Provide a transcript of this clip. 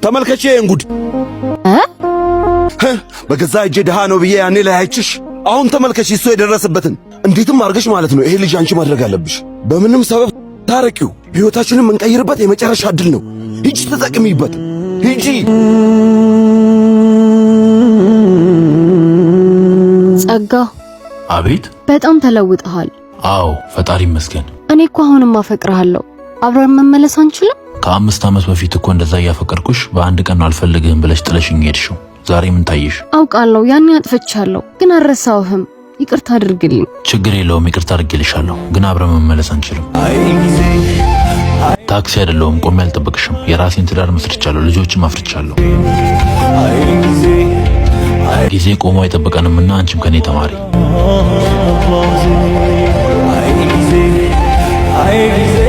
ተመልከቼ እንጉድ በገዛ እጄ ደሃ ነው ብዬ ያኔ ላይ አይችሽ። አሁን ተመልከች እሱ የደረሰበትን። እንዴትም አርገሽ ማለት ነው ይሄ ልጅ አንቺ ማድረግ አለብሽ። በምንም ሰበብ ታረቂው። ህይወታችንን እንቀይርበት የመጨረሻ እድል ነው። ሂጂ ተጠቅሚበት። ሂጂ። ጸጋ። አቤት። በጣም ተለውጠሃል። አዎ ፈጣሪ ይመስገን። እኔ እኮ አሁንም አፈቅርሃለሁ። አብረን መመለስ አንችልም? ከ5 ዓመት በፊት እኮ እንደዛ ያፈቀርኩሽ በአንድ ቀን አልፈልግህም ብለሽ ጥለሽኝ ሄድሽው። ዛሬ ምን ታይሽ? አውቃለሁ ያኔ አጥፍቻለሁ፣ ግን አልረሳሁህም። ይቅርታ አድርግልኝ። ችግር የለውም ይቅርታ አድርግልሻለሁ፣ ግን አብረን መመለስ አንችልም። ታክሲ አይደለሁም፣ ቆሜ አልጠብቅሽም። የራሴን ትዳር መስርቻለሁ፣ ልጆችም አፍርቻለሁ። ጊዜ ቆሞ አይጠብቀንምና አንቺም ከኔ ተማሪ። I